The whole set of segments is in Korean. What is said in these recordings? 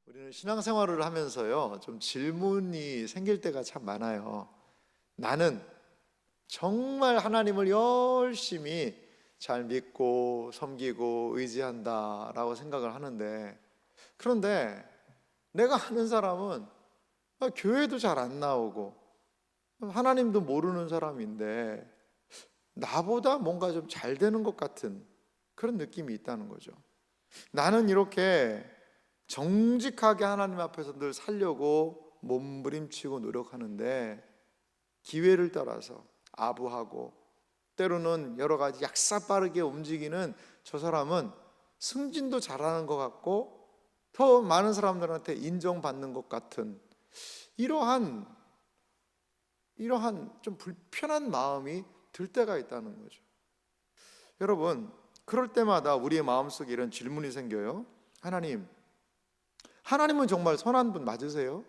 우리는 신앙생활을 하면서요, 좀 질문이 생길 때가 참 많아요. 나는 정말 하나님을 열심히 잘 믿고 섬기고 의지한다라고 생각을 하는데, 그런데 내가 아는 사람은 교회도 잘 안 나오고 하나님도 모르는 사람인데 나보다 뭔가 좀 잘 되는 것 같은 그런 느낌이 있다는 거죠. 나는 이렇게 정직하게 하나님 앞에서 늘 살려고 몸부림치고 노력하는데 기회를 따라서 아부하고 때로는 여러 가지 약사빠르게 움직이는 저 사람은 승진도 잘하는 것 같고 더 많은 사람들한테 인정받는 것 같은 이러한 좀 불편한 마음이 들 때가 있다는 거죠. 여러분, 그럴 때마다 우리의 마음속에 이런 질문이 생겨요. 하나님은 정말 선한 분 맞으세요?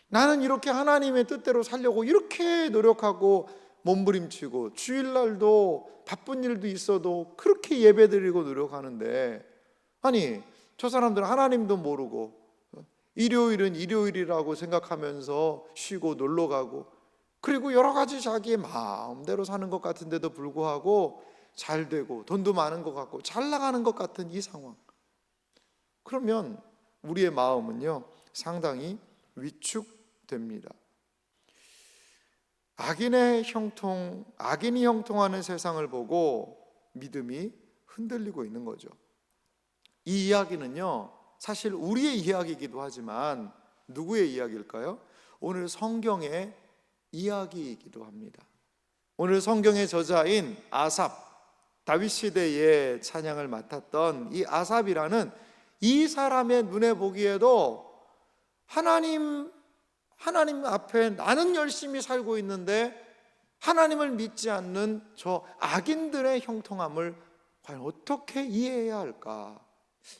나는 이렇게 하나님의 뜻대로 살려고 이렇게 노력하고 몸부림치고 주일날도 바쁜 일도 있어도 그렇게 예배드리고 노력하는데, 아니 저 사람들은 하나님도 모르고 일요일은 일요일이라고 생각하면서 쉬고 놀러가고 그리고 여러 가지 자기의 마음대로 사는 것 같은데도 불구하고 잘 되고 돈도 많은 것 같고 잘 나가는 것 같은 이 상황, 그러면 우리의 마음은요 상당히 위축됩니다. 악인이 형통하는 세상을 보고 믿음이 흔들리고 있는 거죠. 이 이야기는요 사실 우리의 이야기이기도 하지만 누구의 이야기일까요? 오늘 성경의 이야기이기도 합니다. 오늘 성경의 저자인 아삽, 다윗 시대의 찬양을 맡았던 이 아삽이라는 이 사람의 눈에 보기에도 하나님 앞에 나는 열심히 살고 있는데 하나님을 믿지 않는 저 악인들의 형통함을 과연 어떻게 이해해야 할까?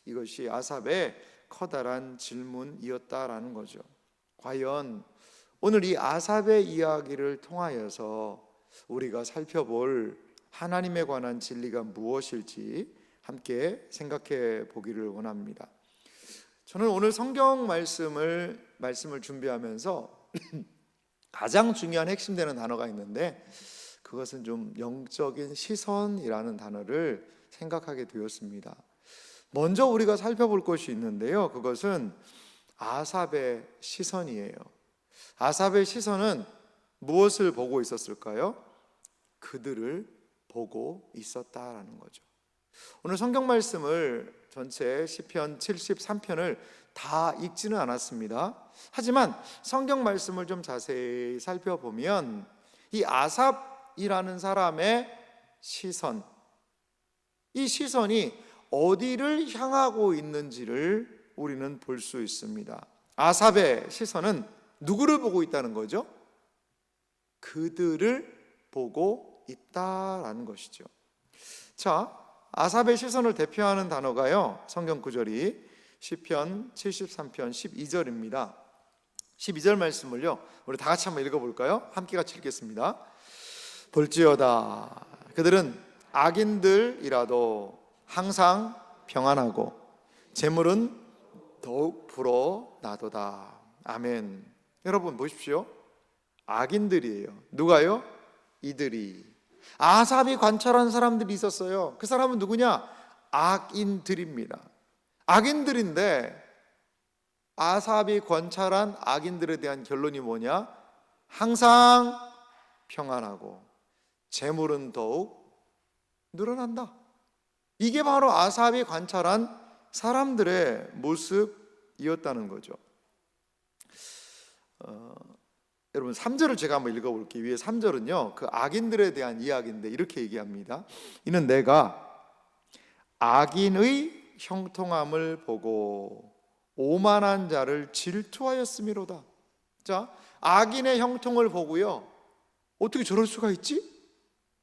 이것이 아삽의 커다란 질문이었다라는 거죠. 과연 오늘 이 아삽의 이야기를 통하여서 우리가 살펴볼 하나님에 관한 진리가 무엇일지 함께 생각해 보기를 원합니다. 저는 오늘 성경 말씀을 준비하면서 가장 중요한 핵심되는 단어가 있는데 그것은 좀 영적인 시선이라는 단어를 생각하게 되었습니다. 먼저 우리가 살펴볼 것이 있는데요, 그것은 아삽의 시선이에요. 아삽의 시선은 무엇을 보고 있었을까요? 그들을 보고 있었다라는 거죠. 오늘 성경 말씀을 전체 시편 73편을 다 읽지는 않았습니다. 하지만 성경 말씀을 좀 자세히 살펴보면 이 아삽이라는 사람의 시선, 이 시선이 어디를 향하고 있는지를 우리는 볼 수 있습니다. 아삽의 시선은 누구를 보고 있다는 거죠? 그들을 보고 있다라는 것이죠. 자, 아삽의 시선을 대표하는 단어가요, 성경 구절이 시편 73편 12절입니다. 12절 말씀을요 우리 다 같이 한번 읽어볼까요? 함께 같이 읽겠습니다. 볼지어다 그들은 악인들이라도 항상 평안하고 재물은 더욱 불어나도다. 아멘. 여러분 보십시오. 악인들이에요. 누가요? 이들이. 아삽이 관찰한 사람들이 있었어요. 그 사람은 누구냐? 악인들입니다. 악인들인데 아삽이 관찰한 악인들에 대한 결론이 뭐냐? 항상 평안하고 재물은 더욱 늘어난다. 이게 바로 아삽이 관찰한 사람들의 모습이었다는 거죠. 여러분 3절을 제가 한번 읽어볼게요. 위에 3절은요 그 악인들에 대한 이야기인데 이렇게 얘기합니다. 이는 내가 악인의 형통함을 보고 오만한 자를 질투하였음이로다. 자, 악인의 형통을 보고요 어떻게 저럴 수가 있지?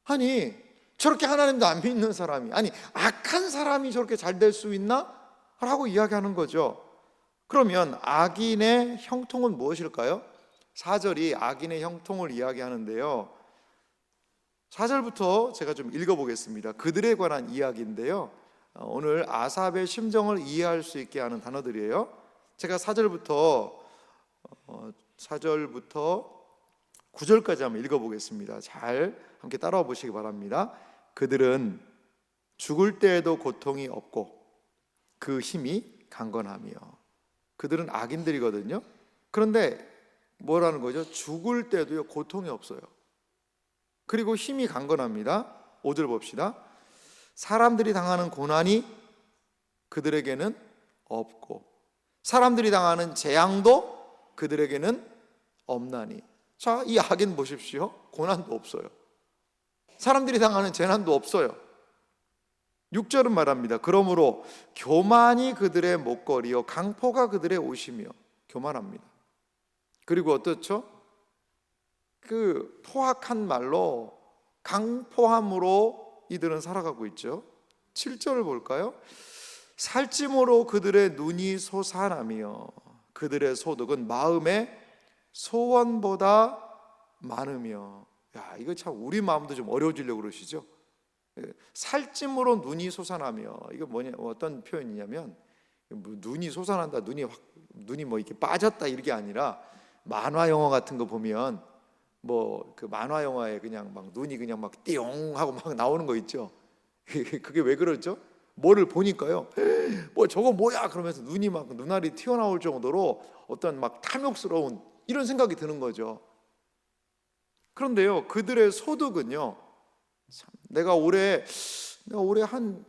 아니 저렇게 하나님도 안 믿는 사람이, 아니 악한 사람이 저렇게 잘 될 수 있나? 라고 이야기하는 거죠. 그러면 악인의 형통은 무엇일까요? 4절이 악인의 형통을 이야기하는데요 4절부터 제가 좀 읽어보겠습니다. 그들에 관한 이야기인데요 오늘 아삽의 심정을 이해할 수 있게 하는 단어들이에요. 제가 4절부터 9절까지 한번 읽어보겠습니다. 잘 함께 따라와 보시기 바랍니다. 그들은 죽을 때에도 고통이 없고 그 힘이 강건하며. 그들은 악인들이거든요. 그런데 뭐라는 거죠? 죽을 때도요 고통이 없어요. 그리고 힘이 강건합니다. 5절 봅시다. 사람들이 당하는 고난이 그들에게는 없고 사람들이 당하는 재앙도 그들에게는 없나니. 자, 이 악인 보십시오. 고난도 없어요. 사람들이 당하는 재난도 없어요. 6절은 말합니다. 그러므로 교만이 그들의 목걸이요 강포가 그들의 옷이며. 교만합니다. 그리고 어떻죠? 그 포악한 말로 강포함으로 이들은 살아가고 있죠. 7절을 볼까요? 살찜으로 그들의 눈이 솟아나며 그들의 소득은 마음의 소원보다 많으며. 야, 이거 참 우리 마음도 좀 어려워지려고 그러시죠? 살찜으로 눈이 솟아나며. 이거 뭐냐, 어떤 표현이냐면 눈이 솟아난다, 눈이 뭐 이렇게 빠졌다 이게 아니라 만화 영화 같은 거 보면 뭐 그 만화 영화에 그냥 막 눈이 그냥 막 띠용 하고 막 나오는 거 있죠. 그게 왜 그러죠? 뭐를 보니까요, 뭐 저거 뭐야 그러면서 눈이 막 눈알이 튀어나올 정도로 어떤 막 탐욕스러운 이런 생각이 드는 거죠. 그런데요, 그들의 소득은요, 참, 내가 올해 한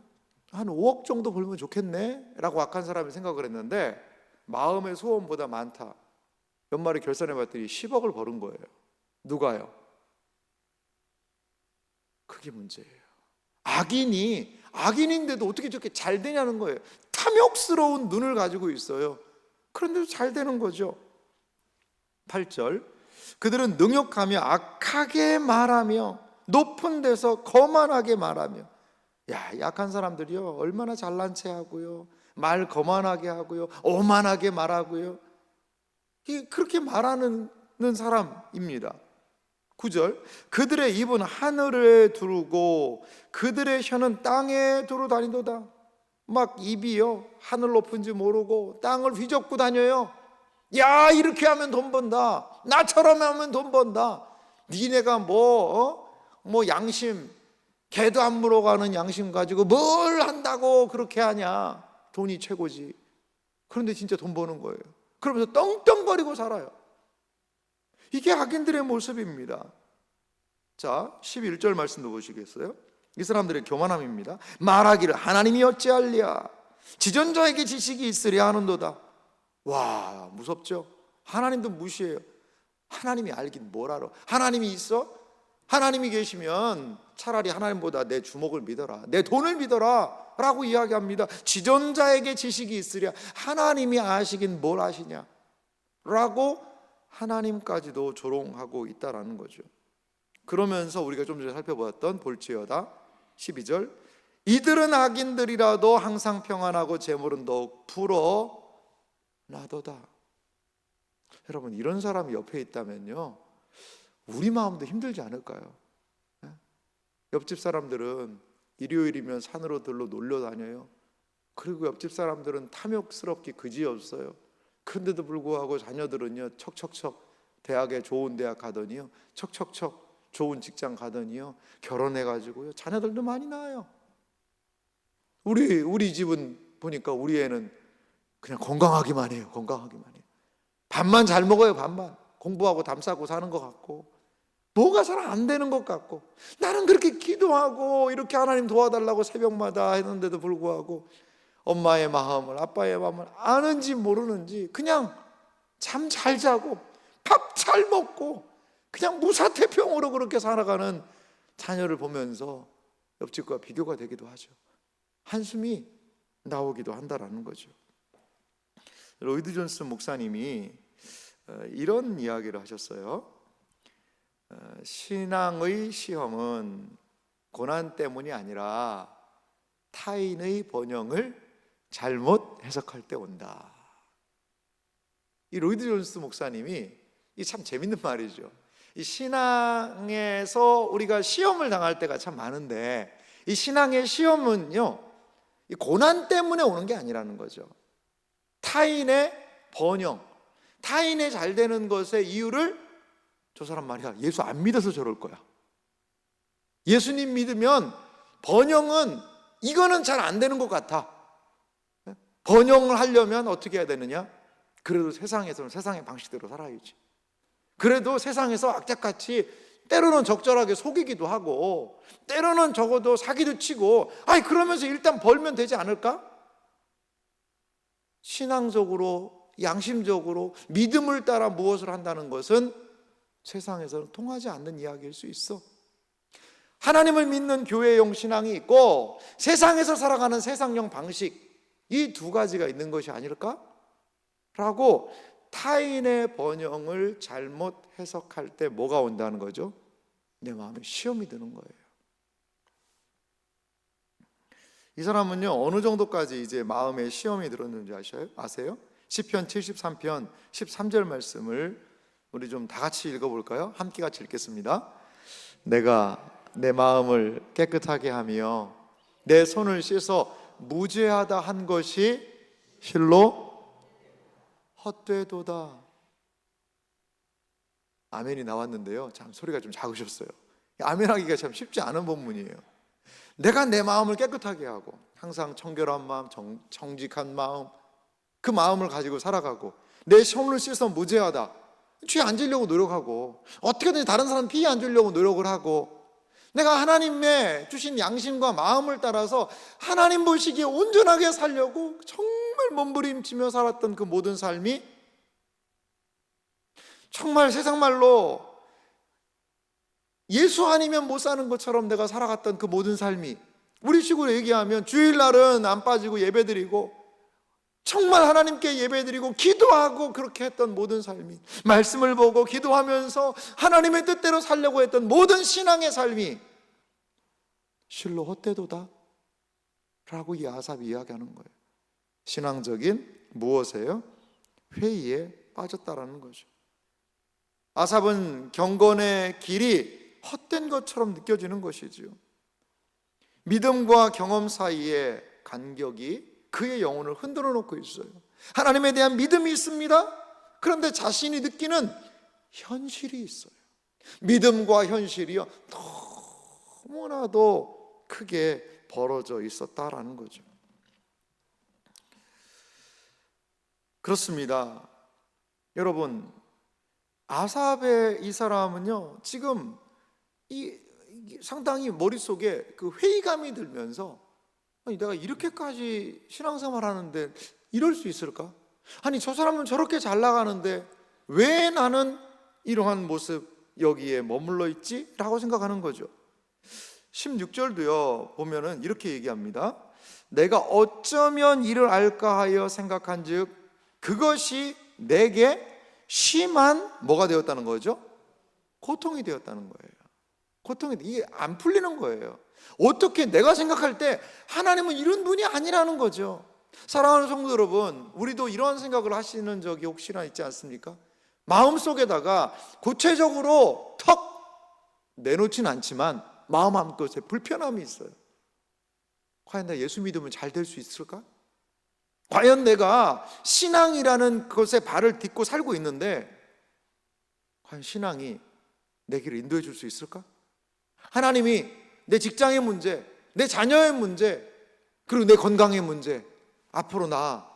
5억 정도 벌면 좋겠네 라고 악한 사람이 생각을 했는데 마음의 소원보다 많다. 연말에 결산해 봤더니 10억을 벌은 거예요. 누가요? 그게 문제예요. 악인인데도 어떻게 저렇게 잘 되냐는 거예요. 탐욕스러운 눈을 가지고 있어요. 그런데도 잘 되는 거죠. 8절, 그들은 능욕하며 악하게 말하며 높은 데서 거만하게 말하며. 야, 약한 사람들이요 얼마나 잘난 체 하고요, 말 거만하게 하고요, 오만하게 말하고요, 그렇게 말하는 사람입니다. 9절, 그들의 입은 하늘에 두르고 그들의 혀는 땅에 두루 다니도다. 막 입이요 하늘 높은지 모르고 땅을 휘젓고 다녀요. 야, 이렇게 하면 돈 번다, 나처럼 하면 돈 번다. 니네가 뭐 양심, 개도 안 물어가는 양심 가지고 뭘 한다고 그렇게 하냐. 돈이 최고지. 그런데 진짜 돈 버는 거예요. 그러면서 떵떵거리고 살아요. 이게 악인들의 모습입니다. 자, 11절 말씀도 보시겠어요? 이 사람들의 교만함입니다. 말하기를 하나님이 어찌할랴, 지존자에게 지식이 있으랴 하는도다. 와, 무섭죠? 하나님도 무시해요. 하나님이 알긴 뭘 알아. 하나님이 있어? 하나님이 계시면 차라리 하나님보다 내 주먹을 믿어라, 내 돈을 믿어라 라고 이야기합니다. 지존자에게 지식이 있으랴, 하나님이 아시긴 뭘 아시냐 라고 하나님까지도 조롱하고 있다라는 거죠. 그러면서 우리가 좀 전에 살펴보았던 볼지어다 12절, 이들은 악인들이라도 항상 평안하고 재물은 더욱 불어나도다. 여러분, 이런 사람이 옆에 있다면요 우리 마음도 힘들지 않을까요? 옆집 사람들은 일요일이면 산으로 들러 놀러 다녀요. 그리고 옆집 사람들은 탐욕스럽게 그지없어요. 그런데도 불구하고 자녀들은요 척척척 대학에 좋은 대학 가더니요, 척척척 좋은 직장 가더니요, 결혼해가지고요 자녀들도 많이 낳아요. 우리 집은 보니까 우리 애는 그냥 건강하기만 해요. 건강하기만 해요. 밥만 잘 먹어요. 밥만. 공부하고 담 싸고 사는 것 같고 뭐가 잘 안 되는 것 같고, 나는 그렇게 기도하고 이렇게 하나님 도와달라고 새벽마다 했는데도 불구하고 엄마의 마음을, 아빠의 마음을 아는지 모르는지 그냥 잠 잘 자고 밥 잘 먹고 그냥 무사태평으로 그렇게 살아가는 자녀를 보면서 옆집과 비교가 되기도 하죠. 한숨이 나오기도 한다라는 거죠. 로이드 존슨 목사님이 이런 이야기를 하셨어요. 신앙의 시험은 고난 때문이 아니라 타인의 번영을 잘못 해석할 때 온다. 이 로이드 존스 목사님이 이 참 재밌는 말이죠. 이 신앙에서 우리가 시험을 당할 때가 참 많은데 이 신앙의 시험은요 이 고난 때문에 오는 게 아니라는 거죠. 타인의 번영, 타인의 잘 되는 것의 이유를 저 사람 말이야 예수 안 믿어서 저럴 거야. 예수님 믿으면 번영은 이거는 잘 안 되는 것 같아. 번영을 하려면 어떻게 해야 되느냐? 그래도 세상에서는 세상의 방식대로 살아야지. 그래도 세상에서 악착같이 때로는 적절하게 속이기도 하고 때로는 적어도 사기도 치고 그러면서 일단 벌면 되지 않을까? 신앙적으로 양심적으로 믿음을 따라 무엇을 한다는 것은 세상에서는 통하지 않는 이야기일 수 있어. 하나님을 믿는 교회용 신앙이 있고 세상에서 살아가는 세상형 방식, 이 두 가지가 있는 것이 아닐까? 라고 타인의 번영을 잘못 해석할 때 뭐가 온다는 거죠? 내 마음에 시험이 드는 거예요. 이 사람은요 어느 정도까지 이제 마음에 시험이 들었는지 아세요? 시편 73편 13절 말씀을 우리 좀 다 같이 읽어볼까요? 함께 같이 읽겠습니다. 내가 내 마음을 깨끗하게 하며 내 손을 씻어 무죄하다 한 것이 실로 헛되도다. 아멘이 나왔는데요 참 소리가 좀 작으셨어요. 아멘하기가 참 쉽지 않은 본문이에요. 내가 내 마음을 깨끗하게 하고 항상 청결한 마음, 정직한 마음, 그 마음을 가지고 살아가고 내 손을 씻어 무죄하다, 죄 안 지려고 노력하고 어떻게든지 다른 사람 피해 안 주려고 노력을 하고 내가 하나님의 주신 양심과 마음을 따라서 하나님 보시기에 온전하게 살려고 정말 몸부림치며 살았던 그 모든 삶이 정말 세상 말로 예수 아니면 못 사는 것처럼 내가 살아갔던 그 모든 삶이, 우리 식으로 얘기하면 주일날은 안 빠지고 예배드리고 정말 하나님께 예배드리고 기도하고 그렇게 했던 모든 삶이, 말씀을 보고 기도하면서 하나님의 뜻대로 살려고 했던 모든 신앙의 삶이 실로 헛되도다 라고 이 아삽이 이야기하는 거예요. 신앙적인 무엇이에요? 회의에 빠졌다라는 거죠. 아삽은 경건의 길이 헛된 것처럼 느껴지는 것이지요. 믿음과 경험 사이의 간격이 그의 영혼을 흔들어 놓고 있어요. 하나님에 대한 믿음이 있습니다. 그런데 자신이 느끼는 현실이 있어요. 믿음과 현실이요 너무나도 크게 벌어져 있었다라는 거죠. 그렇습니다. 여러분, 아삽의 이 사람은요 지금 상당히 머릿속에 그 회의감이 들면서 아니 내가 이렇게까지 신앙생활 하는데 이럴 수 있을까? 아니 저 사람은 저렇게 잘 나가는데 왜 나는 이러한 모습 여기에 머물러 있지? 라고 생각하는 거죠. 16절도요 보면은 이렇게 얘기합니다. 내가 어쩌면 이를 알까 하여 생각한즉 그것이 내게 심한 뭐가 되었다는 거죠? 고통이 되었다는 거예요. 고통이, 이게 안 풀리는 거예요. 어떻게 내가 생각할 때 하나님은 이런 분이 아니라는 거죠. 사랑하는 성도 여러분, 우리도 이런 생각을 하시는 적이 혹시나 있지 않습니까? 마음속에다가 구체적으로 턱 내놓진 않지만 마음 한곳에 불편함이 있어요. 과연 나 예수 믿으면 잘 될 수 있을까? 과연 내가 신앙이라는 것에 발을 딛고 살고 있는데 과연 신앙이 내 길을 인도해 줄 수 있을까? 하나님이 내 직장의 문제, 내 자녀의 문제, 그리고 내 건강의 문제, 앞으로 나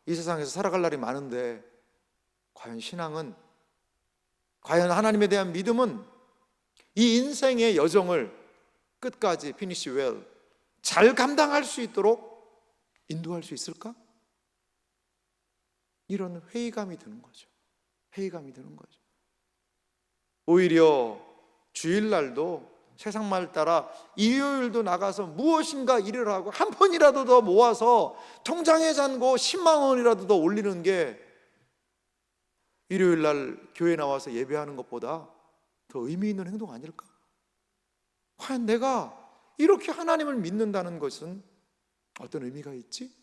이 세상에서 살아갈 날이 많은데 과연 신앙은, 과연 하나님에 대한 믿음은 이 인생의 여정을 끝까지 finish well, 잘 감당할 수 있도록 인도할 수 있을까? 이런 회의감이 드는 거죠. 회의감이 드는 거죠. 오히려 주일날도 세상 말 따라 일요일도 나가서 무엇인가 일을 하고 한 푼이라도 더 모아서 통장에 잔고 10만 원이라도 더 올리는 게 일요일날 교회 나와서 예배하는 것보다 더 의미 있는 행동 아닐까? 과연 내가 이렇게 하나님을 믿는다는 것은 어떤 의미가 있지?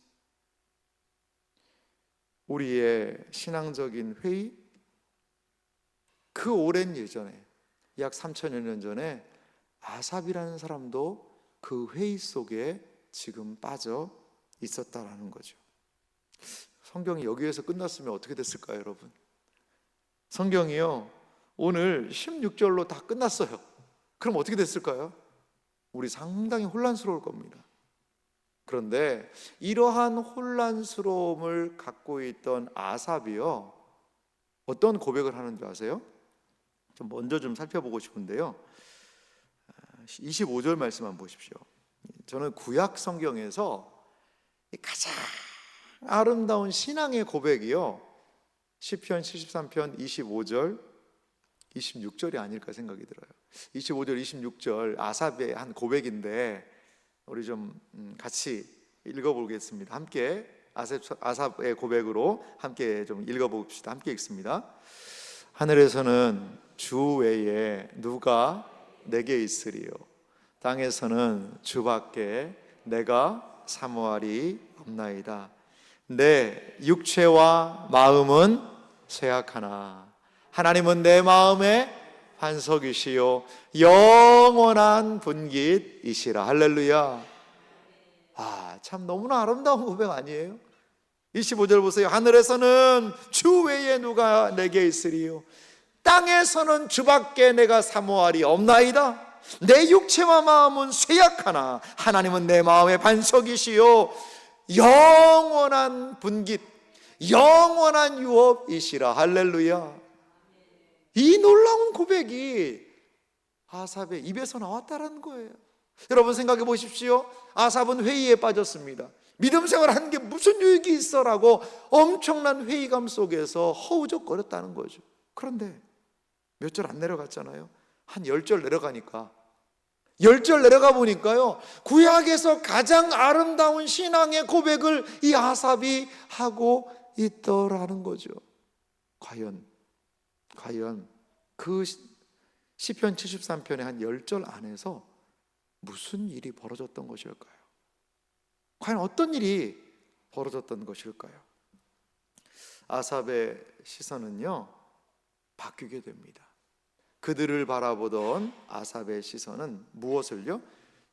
우리의 신앙적인 회의, 그 오랜 예전에 약 3천여 년 전에 아삽이라는 사람도 그 회의 속에 지금 빠져 있었다라는 거죠. 성경이 여기에서 끝났으면 어떻게 됐을까요, 여러분? 성경이요, 오늘 16절로 다 끝났어요. 그럼 어떻게 됐을까요? 우리 상당히 혼란스러울 겁니다. 그런데 이러한 혼란스러움을 갖고 있던 아삽이요, 어떤 고백을 하는 줄 아세요? 좀 먼저 좀 살펴보고 싶은데요, 25절 말씀 한번 보십시오. 저는 구약 성경에서 가장 아름다운 신앙의 고백이요, 시편 73편 25절 26절이 아닐까 생각이 들어요. 25절 26절 아삽의 한 고백인데 우리 좀 같이 읽어보겠습니다. 함께 아삽의 고백으로 함께 좀 읽어봅시다. 함께 읽습니다. 하늘에서는 주 외에 누가 내게 있으리요, 땅에서는 주밖에 내가 사모하리 없나이다. 내 육체와 마음은 쇠약하나 하나님은 내 마음의 반석이시요 영원한 분깃이시라. 할렐루야. 참 너무나 아름다운 고백 아니에요? 25절 보세요. 하늘에서는 주 외에 누가 내게 있으리요, 땅에서는 주밖에 내가 사모하리 없나이다. 내 육체와 마음은 쇠약하나 하나님은 내 마음의 반석이시요 영원한 분깃, 영원한 유업이시라. 할렐루야. 이 놀라운 고백이 아삽의 입에서 나왔다는 거예요. 여러분 생각해 보십시오. 아삽은 회의에 빠졌습니다. 믿음 생활하는 게 무슨 유익이 있어라고 엄청난 회의감 속에서 허우적거렸다는 거죠. 그런데 몇 절 안 내려갔잖아요. 한 10절 내려가니까, 10절 내려가 보니까요, 구약에서 가장 아름다운 신앙의 고백을 이 아삽이 하고 있더라는 거죠. 과연 그 시편 73편의 한 10절 안에서 무슨 일이 벌어졌던 것일까요? 과연 어떤 일이 벌어졌던 것일까요? 아삽의 시선은요, 바뀌게 됩니다. 그들을 바라보던 아삽의 시선은 무엇을요?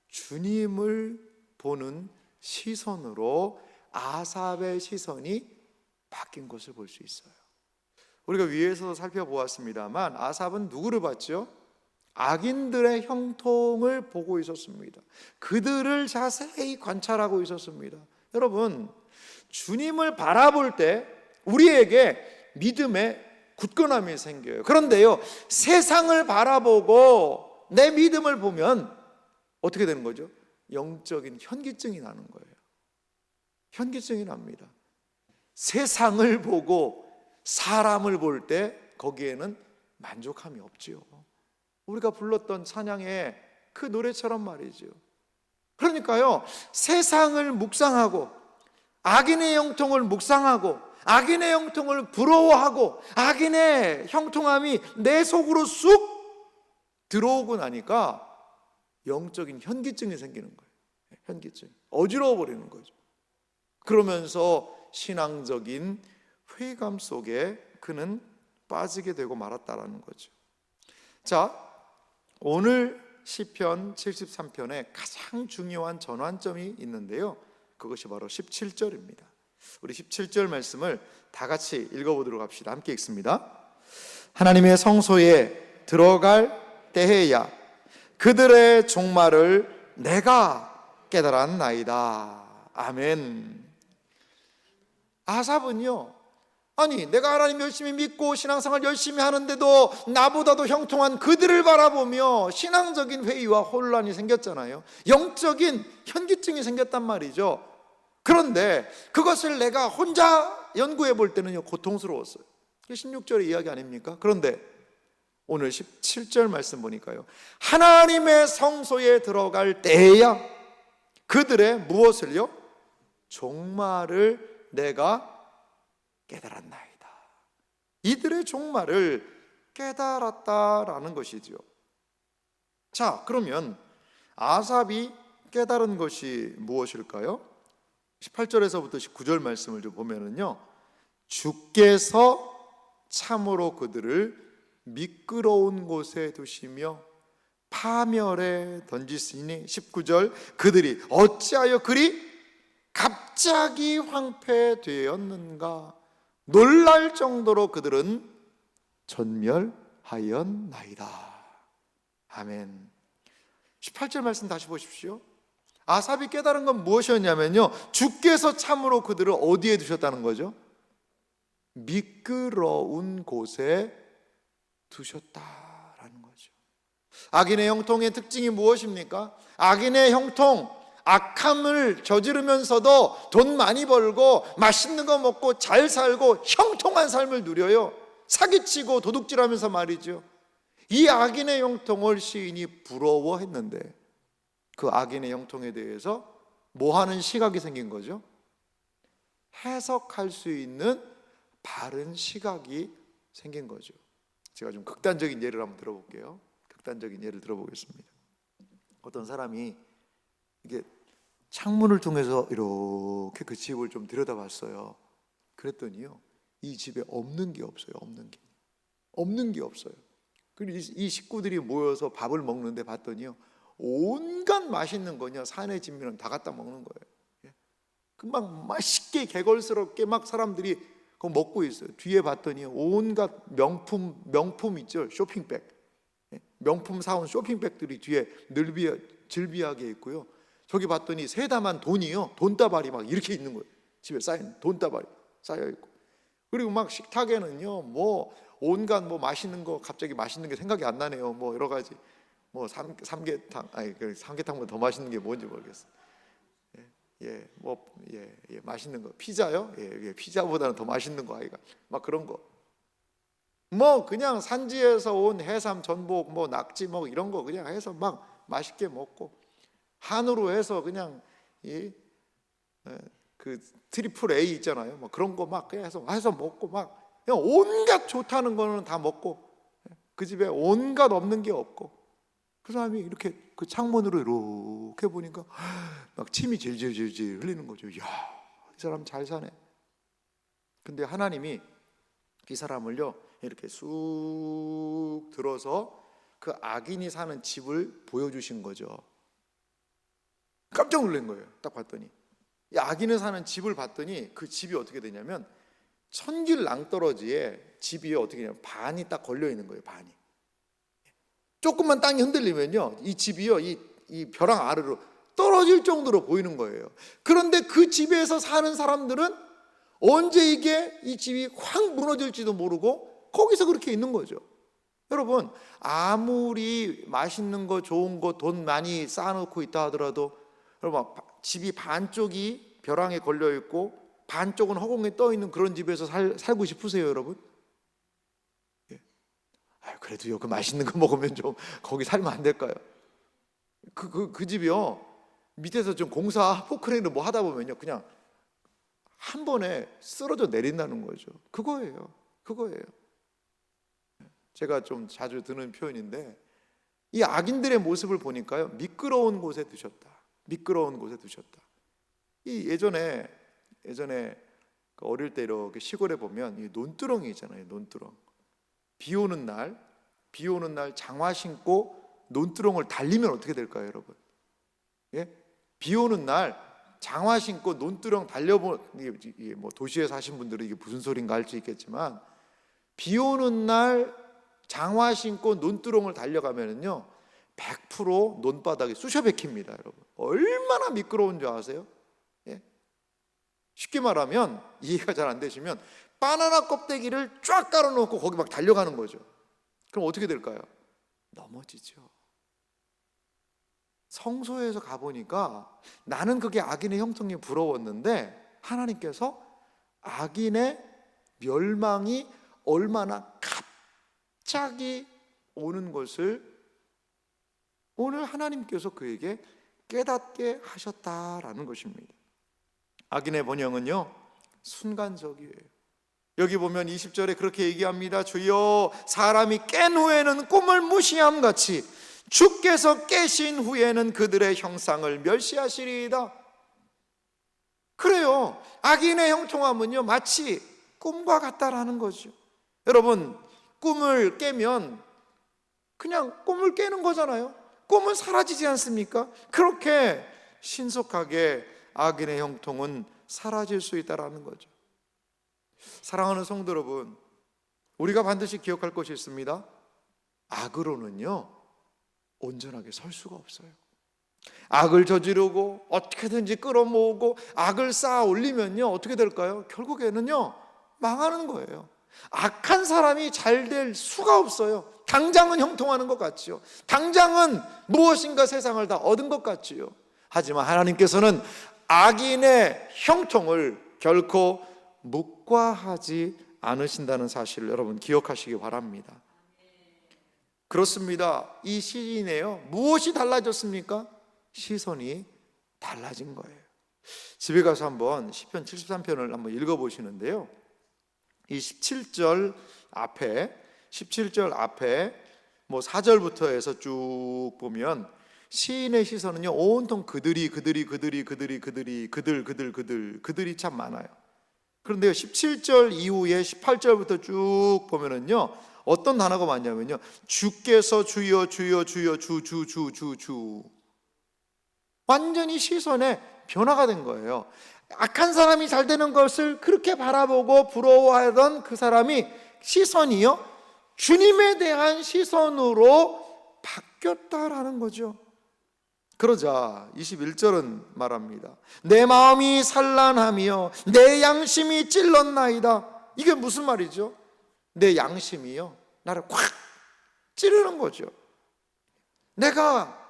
주님을 보는 시선으로 아삽의 시선이 바뀐 것을 볼 수 있어요. 우리가 위에서 살펴보았습니다만 아삽은 누구를 봤죠? 악인들의 형통을 보고 있었습니다. 그들을 자세히 관찰하고 있었습니다. 여러분, 주님을 바라볼 때 우리에게 믿음의 굳건함이 생겨요. 그런데요, 세상을 바라보고 내 믿음을 보면 어떻게 되는 거죠? 영적인 현기증이 나는 거예요. 현기증이 납니다. 세상을 보고 사람을 볼 때 거기에는 만족함이 없지요. 우리가 불렀던 찬양의 그 노래처럼 말이죠. 그러니까요, 세상을 묵상하고 악인의 형통을 묵상하고 악인의 형통을 부러워하고 악인의 형통함이 내 속으로 쑥 들어오고 나니까 영적인 현기증이 생기는 거예요. 현기증, 어지러워 버리는 거죠. 그러면서 신앙적인 회의감 속에 그는 빠지게 되고 말았다라는 거죠. 자, 오늘 시편 73편에 가장 중요한 전환점이 있는데요, 그것이 바로 17절입니다. 우리 17절 말씀을 다 같이 읽어보도록 합시다. 함께 읽습니다. 하나님의 성소에 들어갈 때에야 그들의 종말을 내가 깨달았나이다. 아멘. 아삽은요, 아니 내가 하나님 열심히 믿고 신앙생활 열심히 하는데도 나보다도 형통한 그들을 바라보며 신앙적인 회의와 혼란이 생겼잖아요. 영적인 현기증이 생겼단 말이죠. 그런데 그것을 내가 혼자 연구해 볼 때는요, 고통스러웠어요. 16절의 이야기 아닙니까? 그런데 오늘 17절 말씀 보니까요, 하나님의 성소에 들어갈 때야 그들의 무엇을요? 종말을 내가 깨달았나이다. 이들의 종말을 깨달았다라는 것이죠. 자, 그러면 아삽이 깨달은 것이 무엇일까요? 18절에서부터 19절 말씀을 좀 보면은요, 주께서 참으로 그들을 미끄러운 곳에 두시며 파멸에 던지시니 19절 그들이 어찌하여 그리 갑자기 황폐되었는가 놀랄 정도로 그들은 전멸하였나이다. 아멘. 18절 말씀 다시 보십시오. 아삽이 깨달은 건 무엇이었냐면요, 주께서 참으로 그들을 어디에 두셨다는 거죠? 미끄러운 곳에 두셨다라는 거죠. 악인의 형통의 특징이 무엇입니까? 악인의 형통, 악함을 저지르면서도 돈 많이 벌고 맛있는 거 먹고 잘 살고 형통한 삶을 누려요. 사기치고 도둑질하면서 말이죠. 이 악인의 형통을 시인이 부러워했는데 그 악인의 형통에 대해서 뭐 하는 시각이 생긴 거죠? 해석할 수 있는 바른 시각이 생긴 거죠. 제가 좀 극단적인 예를 한번 들어볼게요. 극단적인 예를 들어보겠습니다. 어떤 사람이 이게 창문을 통해서 이렇게 그 집을 좀 들여다봤어요. 그랬더니요, 이 집에 없는 게 없어요. 없는 게 없어요. 그리고 이 식구들이 모여서 밥을 먹는데 봤더니요, 온갖 맛있는 거냐 산의 진미는 다 갖다 먹는 거예요. 금방 맛있게 개걸스럽게 막 사람들이 그거 먹고 있어요. 뒤에 봤더니 온갖 명품 있죠, 쇼핑백, 명품 사온 쇼핑백들이 뒤에 질비하게 있고요. 저기 봤더니 세담한 돈이요, 돈다발이 막 이렇게 있는 거예요. 집에 쌓인 돈다발이 쌓여 있고, 그리고 막 식탁에는요, 뭐 온갖 뭐 맛있는 거, 갑자기 맛있는 게 생각이 안 나네요. 뭐 여러 가지, 뭐 삼계탕, 삼계탕보다 더 맛있는 게 뭔지 모르겠어요. 맛있는 거, 피자요? 피자보다는 더 맛있는 거 아이가, 막 그런 거. 뭐 그냥 산지에서 온 해삼, 전복, 뭐 낙지, 뭐 이런 거 그냥 해서 막 맛있게 먹고, 한우로 해서 그냥 그 트리플 A 있잖아요. 뭐 그런 거 막 그냥 해서 먹고, 막 그냥 온갖 좋다는 거는 다 먹고, 그 집에 온갖 없는 게 없고, 그 사람이 이렇게 그 창문으로 이렇게 보니까 막 침이 질질질질 흘리는 거죠. 이야, 이 사람 잘 사네. 근데 하나님이 이 사람을요, 이렇게 쑥 들어서 그 악인이 사는 집을 보여주신 거죠. 깜짝 놀란 거예요. 딱 봤더니 이 악인이 사는 집을 봤더니 그 집이 어떻게 되냐면 천길 낭떠러지에 집이 어떻게 되냐면 반이 딱 걸려 있는 거예요. 반이. 조금만 땅이 흔들리면요, 이 집이요, 이 벼랑 아래로 떨어질 정도로 보이는 거예요. 그런데 그 집에서 사는 사람들은 언제 이 집이 확 무너질지도 모르고 거기서 그렇게 있는 거죠. 여러분, 아무리 맛있는 거, 좋은 거, 돈 많이 쌓아놓고 있다 하더라도, 여러분, 집이 반쪽이 벼랑에 걸려 있고 반쪽은 허공에 떠 있는 그런 집에서 살고 싶으세요, 여러분? 그래도요, 그 맛있는 거 먹으면 좀 거기 살면 안 될까요? 그 집이요, 밑에서 좀 공사 포크레인으로 뭐 하다 보면요, 그냥 한 번에 쓰러져 내린다는 거죠. 그거예요. 제가 좀 자주 드는 표현인데, 이 악인들의 모습을 보니까요, 미끄러운 곳에 두셨다. 이 예전에 그 어릴 때 이렇게 시골에 보면 이 논두렁이 있잖아요. 논두렁. 비 오는 날 장화 신고 논두렁을 달리면 어떻게 될까요, 여러분? 비 오는 날 장화 신고 논두렁 이게 뭐 도시에 사신 분들은 이게 무슨 소린가 할 수 있겠지만, 비 오는 날 장화 신고 논두렁을 달려가면은요, 100% 논바닥이 쑤셔 박힙니다, 여러분. 얼마나 미끄러운 줄 아세요? 쉽게 말하면, 이해가 잘 안 되시면, 바나나 껍데기를 쫙 깔아놓고 거기 막 달려가는 거죠. 그럼 어떻게 될까요? 넘어지죠. 성소에서 가보니까 나는 그게 악인의 형통이 부러웠는데, 하나님께서 악인의 멸망이 얼마나 갑자기 오는 것을 오늘 하나님께서 그에게 깨닫게 하셨다라는 것입니다. 악인의 번영은요, 순간적이에요. 여기 보면 20절에 그렇게 얘기합니다. 주여, 사람이 깬 후에는 꿈을 무시함같이 주께서 깨신 후에는 그들의 형상을 멸시하시리이다. 그래요, 악인의 형통함은요, 마치 꿈과 같다라는 거죠. 여러분, 꿈을 깨면 그냥 꿈을 깨는 거잖아요. 꿈은 사라지지 않습니까? 그렇게 신속하게 악인의 형통은 사라질 수 있다라는 거죠. 사랑하는 성도 여러분, 우리가 반드시 기억할 것이 있습니다. 악으로는요 온전하게 설 수가 없어요. 악을 저지르고 어떻게든지 끌어모으고 악을 쌓아 올리면요 어떻게 될까요? 결국에는요 망하는 거예요. 악한 사람이 잘 될 수가 없어요. 당장은 형통하는 것 같지요. 당장은 무엇인가 세상을 다 얻은 것 같지요. 하지만 하나님께서는 악인의 형통을 결코 묵과하지 않으신다는 사실을 여러분 기억하시기 바랍니다. 그렇습니다. 이 시인에요 무엇이 달라졌습니까? 시선이 달라진 거예요. 집에 가서 한번 시편 73편을 한번 읽어보시는데요, 이 17절 앞에 뭐 4절부터 해서 쭉 보면 시인의 시선은요 온통 그들이 참 많아요. 그런데요 17절 이후에 18절부터 쭉 보면은요 어떤 단어가 많냐면요, 주께서 주여 주여 주여 주 완전히 시선의 변화가 된 거예요. 악한 사람이 잘 되는 것을 그렇게 바라보고 부러워하던 그 사람이 시선이요 주님에 대한 시선으로 바뀌었다라는 거죠. 그러자 21절은 말합니다. 내 마음이 산란하며 내 양심이 찔렀나이다. 이게 무슨 말이죠? 내 양심이요 나를 확 찌르는 거죠. 내가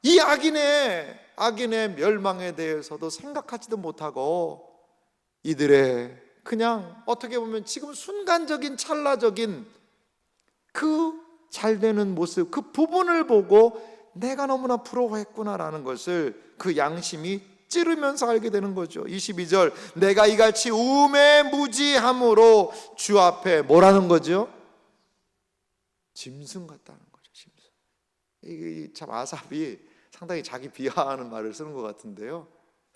이 악인의 멸망에 대해서도 생각하지도 못하고 이들의 그냥 어떻게 보면 지금 순간적인 찰나적인 그 잘되는 모습, 그 부분을 보고 내가 너무나 부러워했구나라는 것을 그 양심이 찌르면서 알게 되는 거죠. 22절, 내가 이같이 우매무지함으로 주 앞에 뭐라는 거죠? 짐승 같다는 거죠. 짐승. 이게 참 아삽이 상당히 자기 비하하는 말을 쓰는 것 같은데요,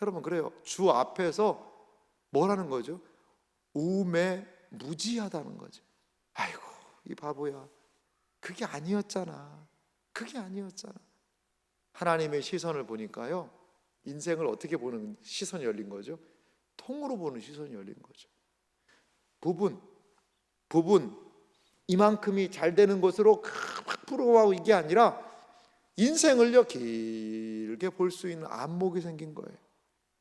여러분 그래요. 주 앞에서 뭐라는 거죠? 우매무지하다는 거죠. 아이고 이 바보야, 그게 아니었잖아. 하나님의 시선을 보니까요 인생을 어떻게 보는 시선이 열린 거죠? 통으로 보는 시선이 열린 거죠. 부분 이만큼이 잘 되는 것으로 확 부러워하고 이게 아니라 인생을요 길게 볼 수 있는 안목이 생긴 거예요.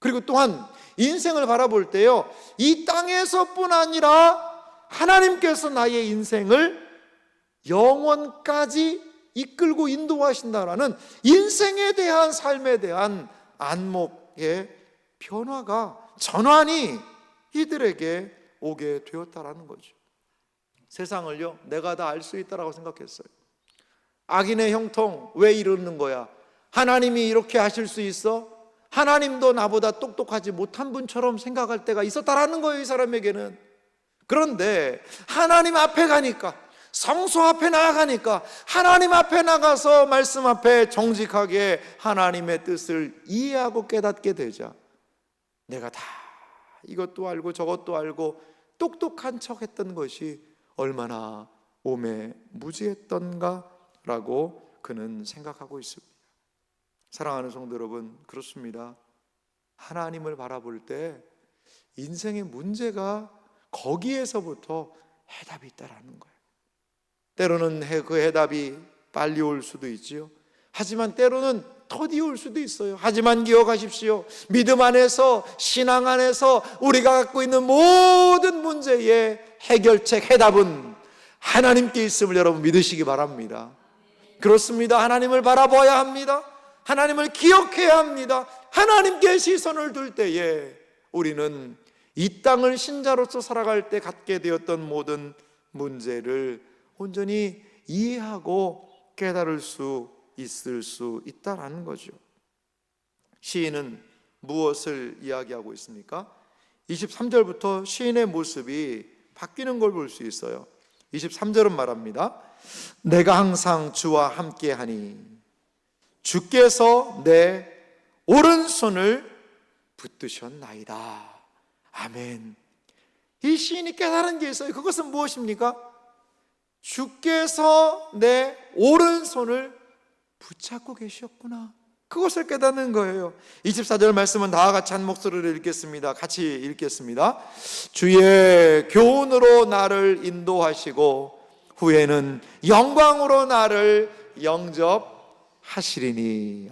그리고 또한 인생을 바라볼 때요 이 땅에서뿐 아니라 하나님께서 나의 인생을 영원까지 이끌고 인도하신다라는 인생에 대한 삶에 대한 안목의 변화가 전환이 이들에게 오게 되었다라는 거죠. 세상을요 내가 다 알 수 있다라고 생각했어요. 악인의 형통 왜 이러는 거야? 하나님이 이렇게 하실 수 있어? 하나님도 나보다 똑똑하지 못한 분처럼 생각할 때가 있었다라는 거예요, 이 사람에게는. 그런데 하나님 앞에 가니까, 성소 앞에 나아가니까, 하나님 앞에 나가서 말씀 앞에 정직하게 하나님의 뜻을 이해하고 깨닫게 되자 내가 다 이것도 알고 저것도 알고 똑똑한 척 했던 것이 얼마나 오매무지했던가라고 그는 생각하고 있습니다. 사랑하는 성도 여러분, 그렇습니다. 하나님을 바라볼 때 인생의 문제가 거기에서부터 해답이 있다라는 거예요. 때로는 그 해답이 빨리 올 수도 있지요. 하지만 때로는 더디 올 수도 있어요. 하지만 기억하십시오. 믿음 안에서, 신앙 안에서 우리가 갖고 있는 모든 문제의 해결책, 해답은 하나님께 있음을 여러분 믿으시기 바랍니다. 그렇습니다. 하나님을 바라봐야 합니다. 하나님을 기억해야 합니다. 하나님께 시선을 둘 때에 우리는 이 땅을 신자로서 살아갈 때 갖게 되었던 모든 문제를 온전히 이해하고 깨달을 수 있을 수 있다라는 거죠. 시인은 무엇을 이야기하고 있습니까? 23절부터 시인의 모습이 바뀌는 걸 볼 수 있어요. 23절은 말합니다. 내가 항상 주와 함께하니 주께서 내 오른손을 붙드셨나이다. 아멘. 이 시인이 깨달은 게 있어요. 그것은 무엇입니까? 주께서 내 오른손을 붙잡고 계셨구나. 그것을 깨닫는 거예요. 24절 말씀은 다와 같이 한 목소리로 읽겠습니다. 같이 읽겠습니다. 주의 교훈으로 나를 인도하시고 후에는 영광으로 나를 영접하시리니.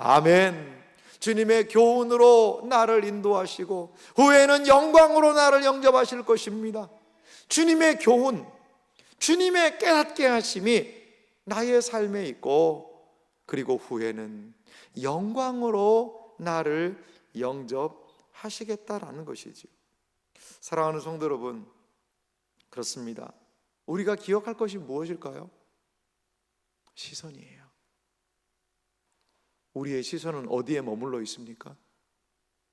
아멘. 주님의 교훈으로 나를 인도하시고 후에는 영광으로 나를 영접하실 것입니다. 주님의 교훈, 주님의 깨닫게 하심이 나의 삶에 있고, 그리고 후에는 영광으로 나를 영접하시겠다라는 것이지요. 사랑하는 성도 여러분, 그렇습니다. 우리가 기억할 것이 무엇일까요? 시선이에요. 우리의 시선은 어디에 머물러 있습니까?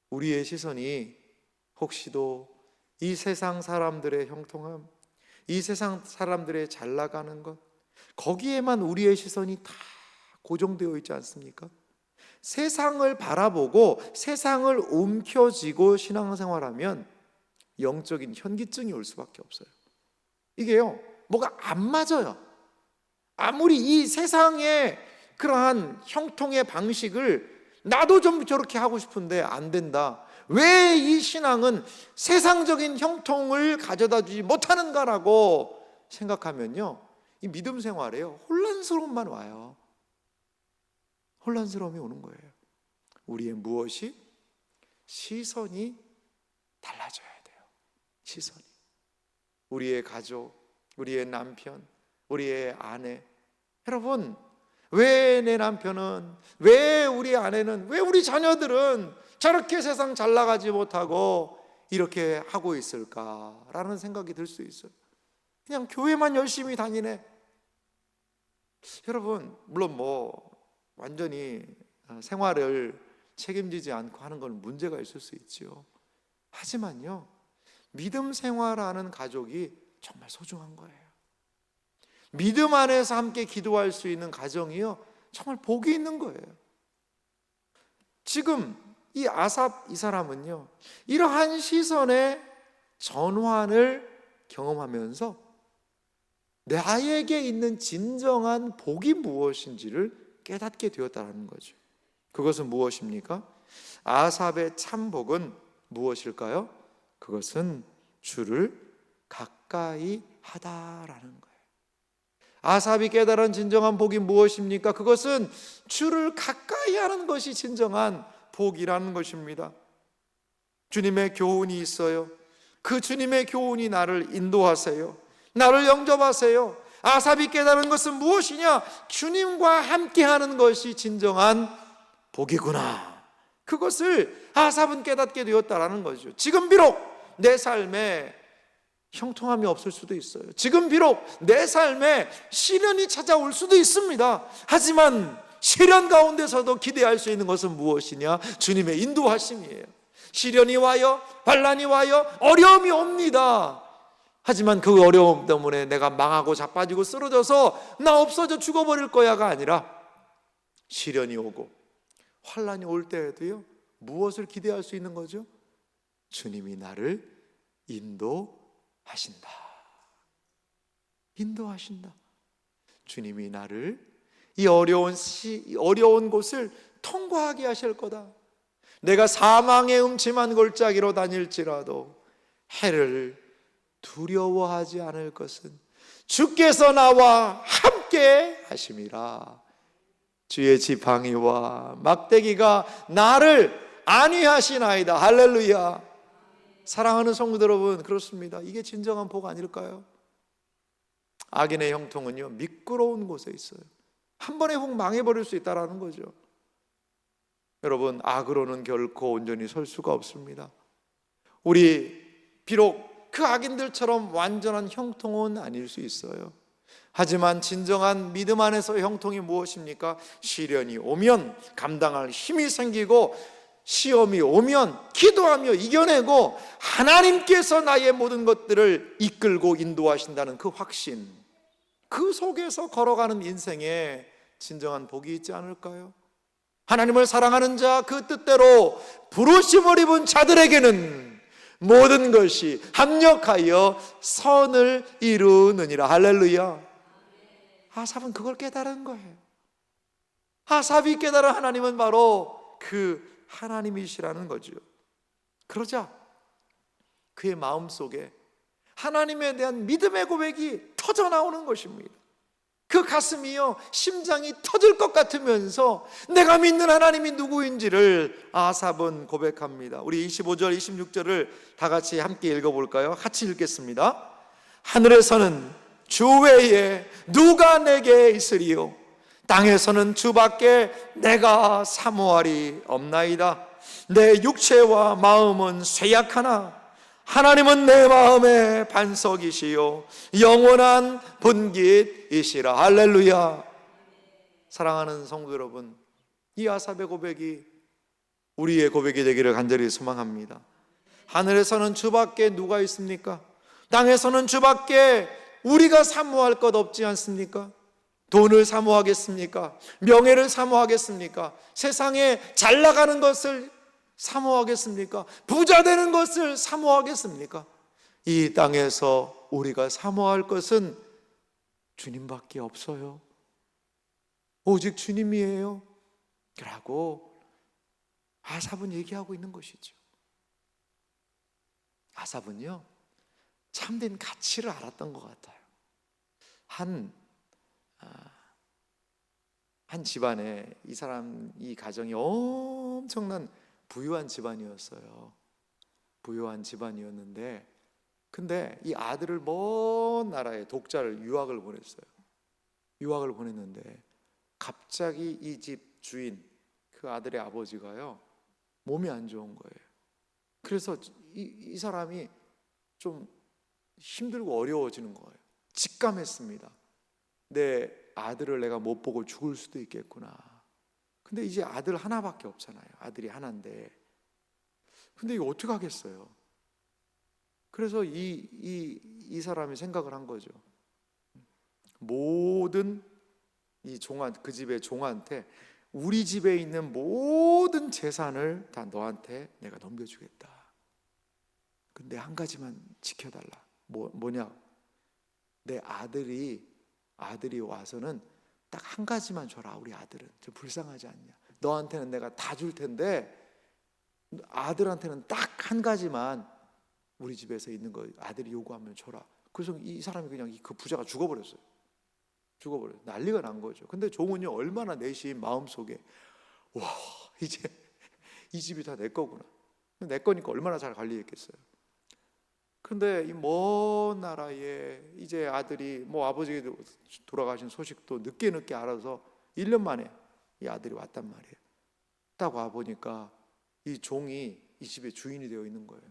우리의 시선이 혹시도 이 세상 사람들의 형통함, 이 세상 사람들의 잘 나가는 것, 거기에만 우리의 시선이 다 고정되어 있지 않습니까? 세상을 바라보고 세상을 움켜쥐고 신앙생활하면 영적인 현기증이 올 수밖에 없어요. 이게요, 뭐가 안 맞아요. 아무리 이 세상의 그러한 형통의 방식을 나도 좀 저렇게 하고 싶은데 안 된다. 왜 이 신앙은 세상적인 형통을 가져다 주지 못하는가라고 생각하면요, 이 믿음 생활에요, 혼란스러움만 와요. 혼란스러움이 오는 거예요. 우리의 무엇이? 시선이 달라져야 돼요. 시선이. 우리의 가족, 우리의 남편, 우리의 아내. 여러분, 왜 내 남편은, 왜 우리 아내는, 왜 우리 자녀들은 저렇게 세상 잘 나가지 못하고 이렇게 하고 있을까라는 생각이 들 수 있어요. 그냥 교회만 열심히 다니네. 여러분, 물론 완전히 생활을 책임지지 않고 하는 건 문제가 있을 수 있죠. 하지만요, 믿음 생활하는 가족이 정말 소중한 거예요. 믿음 안에서 함께 기도할 수 있는 가정이요, 정말 복이 있는 거예요. 지금 이 아삽 이 사람은요, 이러한 시선의 전환을 경험하면서 나에게 있는 진정한 복이 무엇인지를 깨닫게 되었다는 거죠. 그것은 무엇입니까? 아삽의 참복은 무엇일까요? 그것은 주를 가까이 하다라는 거예요. 아삽이 깨달은 진정한 복이 무엇입니까? 그것은 주를 가까이 하는 것이 진정한 복이라는 것입니다. 주님의 교훈이 있어요. 그 주님의 교훈이 나를 인도하세요. 나를 영접하세요. 아삽이 깨달은 것은 무엇이냐? 주님과 함께하는 것이 진정한 복이구나. 그것을 아삽은 깨닫게 되었다라는 거죠. 지금 비록 내 삶에 형통함이 없을 수도 있어요. 지금 비록 내 삶에 시련이 찾아올 수도 있습니다. 하지만 시련 가운데서도 기대할 수 있는 것은 무엇이냐? 주님의 인도하심이에요. 시련이 와요, 반란이 와요, 어려움이 옵니다. 하지만 그 어려움 때문에 내가 망하고 자빠지고 쓰러져서 나 없어져 죽어버릴 거야가 아니라, 시련이 오고 환란이 올 때에도요, 무엇을 기대할 수 있는 거죠? 주님이 나를 인도하신다. 인도하신다. 주님이 나를 이 어려운 곳을 통과하게 하실 거다. 내가 사망의 음침한 골짜기로 다닐지라도 해를 두려워하지 않을 것은 주께서 나와 함께 하심이라. 주의 지팡이와 막대기가 나를 안위하시나이다. 할렐루야. 사랑하는 성도 여러분, 그렇습니다. 이게 진정한 복 아닐까요? 악인의 형통은요, 미끄러운 곳에 있어요. 한 번에 훅 망해버릴 수 있다는 거죠. 여러분, 악으로는 결코 온전히 설 수가 없습니다. 우리 비록 그 악인들처럼 완전한 형통은 아닐 수 있어요. 하지만 진정한 믿음 안에서의 형통이 무엇입니까? 시련이 오면 감당할 힘이 생기고, 시험이 오면 기도하며 이겨내고, 하나님께서 나의 모든 것들을 이끌고 인도하신다는 그 확신, 그 속에서 걸어가는 인생에 진정한 복이 있지 않을까요? 하나님을 사랑하는 자, 그 뜻대로 부르심을 입은 자들에게는 모든 것이 합력하여 선을 이루느니라. 할렐루야. 아삽은 그걸 깨달은 거예요. 아삽이 깨달은 하나님은 바로 그 하나님이시라는 거죠. 그러자 그의 마음속에 하나님에 대한 믿음의 고백이 터져 나오는 것입니다. 그 가슴이요, 심장이 터질 것 같으면서 내가 믿는 하나님이 누구인지를 아삽은 고백합니다. 우리 25절 26절을 다 같이 함께 읽어볼까요? 같이 읽겠습니다. 하늘에서는 주 외에 누가 내게 있으리요, 땅에서는 주밖에 내가 사모하리 없나이다. 내 육체와 마음은 쇠약하나 하나님은 내 마음의 반석이시요 영원한 분깃이시라. 할렐루야. 사랑하는 성도 여러분, 이 아삽의 고백이 우리의 고백이 되기를 간절히 소망합니다. 하늘에서는 주밖에 누가 있습니까? 땅에서는 주밖에 우리가 사모할 것 없지 않습니까? 돈을 사모하겠습니까? 명예를 사모하겠습니까? 세상에 잘 나가는 것을 사모하겠습니까? 부자 되는 것을 사모하겠습니까? 이 땅에서 우리가 사모할 것은 주님밖에 없어요. 오직 주님이에요 라고 아삽은 얘기하고 있는 것이죠. 아삽은요, 참된 가치를 알았던 것 같아요. 한 집안에 이 가정이 엄청난 부유한 집안이었어요. 부유한 집안이었는데, 근데 이 아들을 먼 나라에 독자를 유학을 보냈어요. 유학을 보냈는데 갑자기 이 집 주인, 그 아들의 아버지가요, 몸이 안 좋은 거예요. 그래서 이 사람이 좀 힘들고 어려워지는 거예요. 직감했습니다. 내 아들을 내가 못 보고 죽을 수도 있겠구나. 근데 이제 아들 하나밖에 없잖아요. 아들이 하나인데. 근데 이거 어떻게 하겠어요? 그래서 이 사람이 생각을 한 거죠. 모든 그 집의 종한테 우리 집에 있는 모든 재산을 다 너한테 내가 넘겨주겠다. 근데 한 가지만 지켜달라. 뭐냐? 내 아들이 와서는 딱 한 가지만 줘라. 우리 아들은 좀 불쌍하지 않냐? 너한테는 내가 다 줄 텐데 아들한테는 딱 한 가지만 우리 집에서 있는 거 아들이 요구하면 줘라. 그래서 이 사람이 그냥 그 부자가 죽어버렸어요. 난리가 난 거죠. 근데 종은요, 얼마나 내심 마음속에, 와, 이제 이 집이 다 내 거구나. 내 거니까 얼마나 잘 관리했겠어요. 근데 이 먼 나라에 이제 아들이 아버지 돌아가신 소식도 늦게 알아서 1년 만에 이 아들이 왔단 말이에요. 딱 와보니까 이 종이 이 집의 주인이 되어 있는 거예요.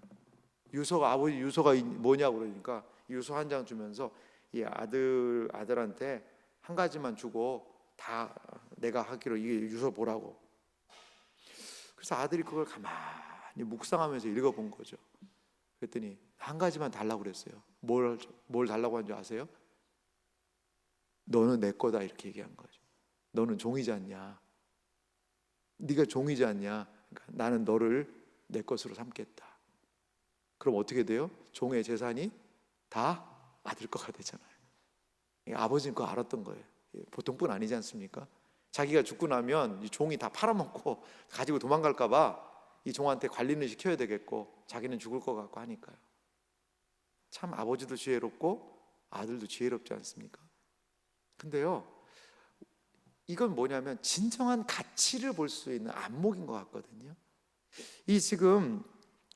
아버지 유서가 뭐냐고 그러니까 유서 한 장 주면서 이 아들한테 한 가지만 주고 다 내가 하기로 이게 유서 보라고. 그래서 아들이 그걸 가만히 묵상하면서 읽어본 거죠. 그랬더니 한 가지만 달라고 그랬어요. 뭘 달라고 한 줄 아세요? 너는 내 거다, 이렇게 얘기한 거죠. 너는 종이지 않냐? 네가 종이지 않냐? 그러니까 나는 너를 내 것으로 삼겠다. 그럼 어떻게 돼요? 종의 재산이 다 아들 거가 되잖아요. 아버지는 그거 알았던 거예요. 보통 분 아니지 않습니까? 자기가 죽고 나면 이 종이 다 팔아먹고 가지고 도망갈까 봐 이 종한테 관리는 시켜야 되겠고 자기는 죽을 것 같고 하니까요. 참 아버지도 지혜롭고 아들도 지혜롭지 않습니까? 근데요, 이건 뭐냐면 진정한 가치를 볼 수 있는 안목인 것 같거든요. 이 지금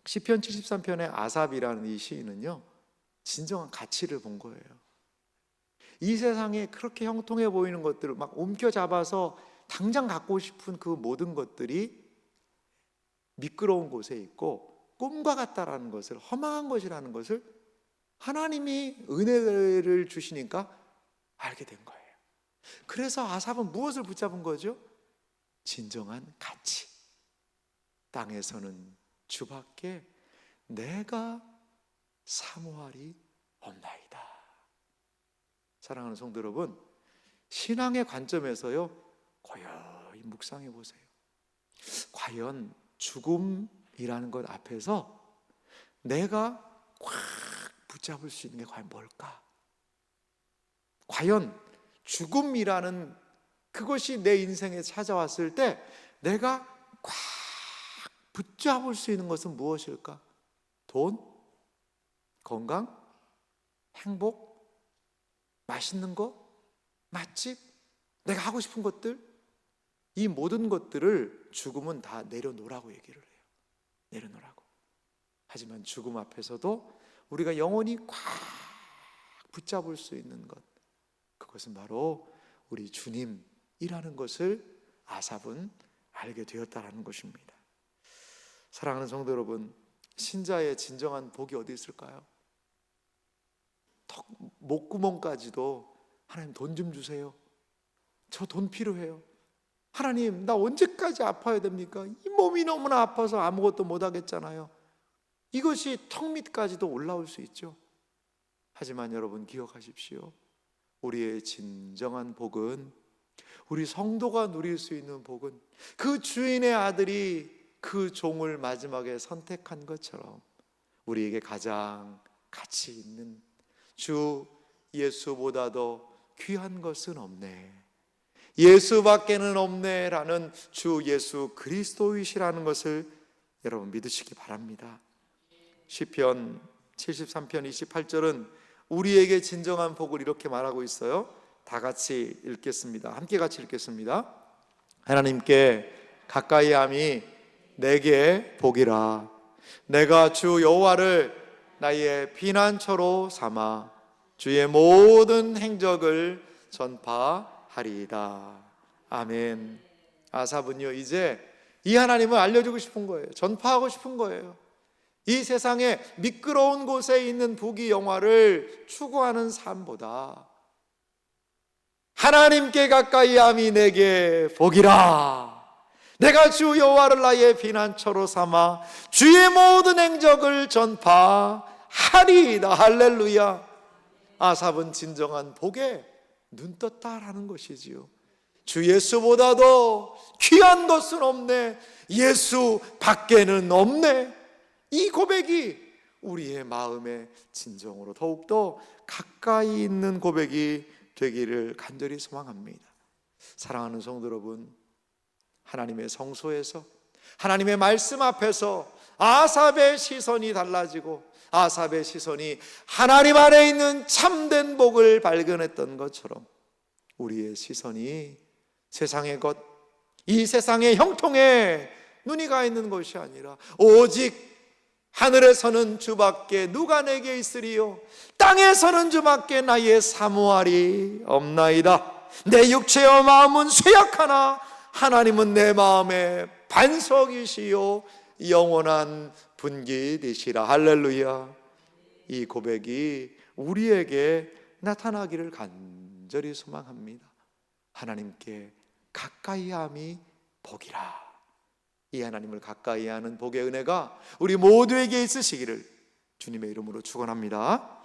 시편 73편의 아삽이라는 이 시인은요, 진정한 가치를 본 거예요. 이 세상에 그렇게 형통해 보이는 것들을 막 움켜잡아서 당장 갖고 싶은 그 모든 것들이 미끄러운 곳에 있고 꿈과 같다라는 것을, 허망한 것이라는 것을 하나님이 은혜를 주시니까 알게 된 거예요. 그래서 아삽은 무엇을 붙잡은 거죠? 진정한 가치. 땅에서는 주밖에 내가 사모하리 없나이다. 사랑하는 성도 여러분, 신앙의 관점에서요, 고요히 묵상해 보세요. 과연 죽음이라는 것 앞에서 내가 꽉 붙잡을 수 있는 게 과연 뭘까? 과연 죽음이라는 그것이 내 인생에 찾아왔을 때 내가 꽉 붙잡을 수 있는 것은 무엇일까? 돈? 건강? 행복? 맛있는 거? 맛집? 내가 하고 싶은 것들? 이 모든 것들을 죽음은 다 내려놓으라고 얘기를 해요. 내려놓으라고. 하지만 죽음 앞에서도 우리가 영원히 꽉 붙잡을 수 있는 것, 그것은 바로 우리 주님이라는 것을 아삽은 알게 되었다라는 것입니다. 사랑하는 성도 여러분, 신자의 진정한 복이 어디 있을까요? 목구멍까지도 하나님 돈 좀 주세요. 저 돈 필요해요. 하나님, 나 언제까지 아파야 됩니까? 이 몸이 너무나 아파서 아무것도 못 하겠잖아요. 이것이 턱 밑까지도 올라올 수 있죠. 하지만 여러분 기억하십시오. 우리의 진정한 복은, 우리 성도가 누릴 수 있는 복은 그 주인의 아들이 그 종을 마지막에 선택한 것처럼 우리에게 가장 가치 있는 주 예수보다도 귀한 것은 없네, 예수밖에는 없네 라는 주 예수 그리스도이시라는 것을 여러분 믿으시기 바랍니다. 시편 73편 28절은 우리에게 진정한 복을 이렇게 말하고 있어요. 다 같이 읽겠습니다. 함께 같이 읽겠습니다. 하나님께 가까이 함이 내게 복이라. 내가 주 여호와를 나의 피난처로 삼아 주의 모든 행적을 전파하리이다. 아멘. 아삽은요, 이제 이 하나님을 알려주고 싶은 거예요. 전파하고 싶은 거예요. 이 세상에 미끄러운 곳에 있는 부귀영화를 추구하는 삶보다 하나님께 가까이 함이 내게 복이라. 내가 주 여호와를 나의 피난처로 삼아 주의 모든 행적을 전파하리이다. 할렐루야. 아삽은 진정한 복에 눈떴다라는 것이지요. 주 예수보다도 귀한 것은 없네, 예수 밖에는 없네. 이 고백이 우리의 마음의 진정으로 더욱더 가까이 있는 고백이 되기를 간절히 소망합니다. 사랑하는 성도 여러분, 하나님의 성소에서, 하나님의 말씀 앞에서 아삽의 시선이 달라지고 아삽의 시선이 하나님 안에 있는 참된 복을 발견했던 것처럼 우리의 시선이 세상의 것, 이 세상의 형통에 눈이 가 있는 것이 아니라 오직 하늘에서는 주밖에 누가 내게 있으리요, 땅에서는 주밖에 나의 사모할이 없나이다. 내 육체와 마음은 쇠약하나 하나님은 내 마음의 반석이시요 영원한 분기되시라. 할렐루야. 이 고백이 우리에게 나타나기를 간절히 소망합니다. 하나님께 가까이 함이 복이라. 이 하나님을 가까이 하는 복의 은혜가 우리 모두에게 있으시기를 주님의 이름으로 축원합니다.